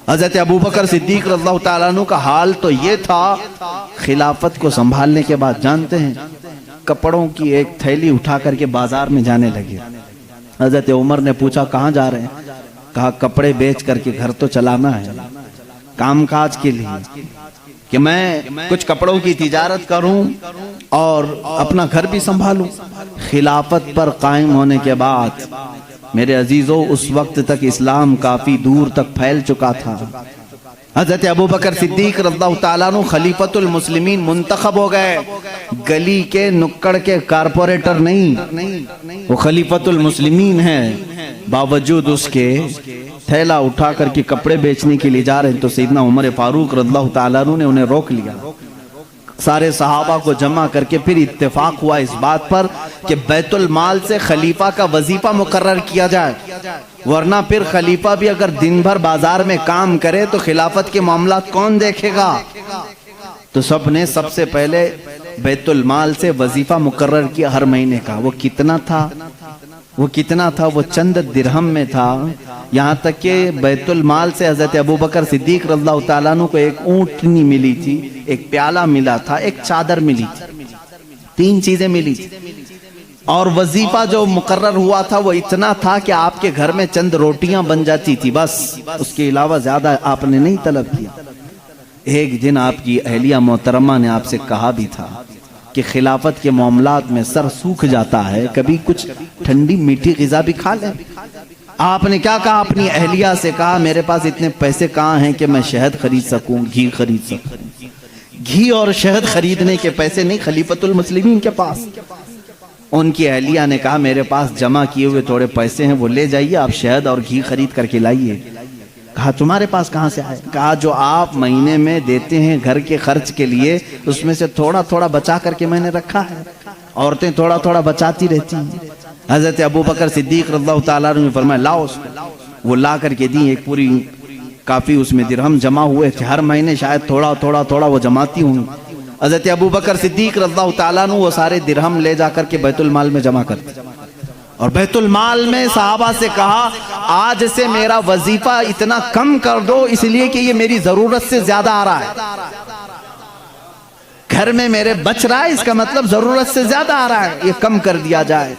حضرت ابوبکر صدیق رضی اللہ تعالیٰ عنہ کا حال تو یہ تھا، خلافت کو سنبھالنے کے بعد جانتے ہیں کپڑوں کی ایک تھیلی اٹھا کر کے بازار میں جانے لگے۔ حضرت عمر نے پوچھا کہاں جا رہے ہیں؟ کہا کپڑے بیچ کر کے گھر تو چلانا ہے، کام کاج کے لیے کہ میں کچھ کپڑوں کی تجارت کروں اور اپنا گھر بھی سنبھالوں۔ خلافت پر قائم ہونے کے بعد میرے عزیزو اس وقت تک اسلام کافی دور تک پھیل چکا تھا۔ حضرت ابوبکر صدیق رضی اللہ تعالیٰ عنہ خلیفۃ المسلمین منتخب ہو گئے، گلی کے نکڑ کے کارپوریٹر نہیں، وہ خلیفۃ المسلمین ہیں۔ باوجود اس کے تھیلا اٹھا کر کے کپڑے بیچنے کے لیے جا رہے ہیں تو سیدنا عمر فاروق رضی اللہ تعالیٰ عنہ نے انہیں روک لیا۔ سارے صحابہ کو جمع کر کے پھر اتفاق ہوا اس بات پر کہ بیت المال سے خلیفہ کا وظیفہ مقرر کیا جائے، ورنہ پھر خلیفہ بھی اگر دن بھر بازار میں کام کرے تو خلافت کے معاملات کون دیکھے گا؟ تو سب نے سب سے پہلے بیت المال سے وظیفہ مقرر کیا ہر مہینے کا۔ وہ کتنا تھا؟ وہ چند درہم میں تھا، یہاں تک کہ بیت المال سے حضرت ابوبکر صدیق رضی اللہ تعالیٰ عنہ کو ایک اونٹنی ملی تھی، ایک پیالہ ملا تھا، ایک چادر ملی تھی، 3 چیزیں ملی تھی۔ اور وظیفہ جو مقرر ہوا تھا وہ اتنا تھا کہ آپ کے گھر میں چند روٹیاں بن جاتی تھی، بس اس کے علاوہ زیادہ آپ نے نہیں طلب کیا۔ ایک دن آپ کی اہلیہ محترمہ نے آپ سے کہا بھی تھا کہ خلافت کے معاملات میں سر سوکھ جاتا ہے، کبھی کچھ ٹھنڈی میٹھی غذا بھی کھا لیں۔ آپ نے کیا کہا؟ اپنی اہلیہ سے کہا میرے پاس اتنے پیسے کہاں ہیں کہ میں شہد خرید سکوں، گھی خرید سکوں۔ گھی اور شہد خریدنے کے پیسے نہیں خلیفۃ المسلمین کے پاس۔ ان کی اہلیہ نے کہا میرے پاس جمع کیے ہوئے تھوڑے پیسے ہیں، وہ لے جائیے، آپ شہد اور گھی خرید کر کے لائیے۔ کہا تمہارے پاس کہاں سے آئے؟ کہا جو آپ مہینے میں دیتے ہیں گھر کے خرچ کے لیے، اس میں سے تھوڑا تھوڑا بچا کر کے میں نے رکھا ہے، عورتیں تھوڑا تھوڑا بچاتی رہتی ہیں۔ حضرت ابوبکر صدیق رضی اللہ تعالیٰ عنہ نے فرمایا لاؤ اس کو۔ وہ لا کر کے دی، ایک پوری کافی اس میں درہم جمع ہوئے تھے، ہر مہینے شاید تھوڑا تھوڑا تھوڑا وہ جماتی ہوں۔ حضرت ابوبکر صدیق رضی اللہ تعالیٰ عنہ وہ سارے درہم لے جا کر کے بیت المال میں جمع کرتے، اور بیت المال میں صحابہ سے کہا آج سے میرا وظیفہ اتنا کم کر دو، اس لیے کہ یہ میری ضرورت سے زیادہ آ رہا ہے، گھر میں میرے بچ رہا ہے، اس کا مطلب ضرورت سے زیادہ آ رہا ہے، یہ کم کر دیا جائے۔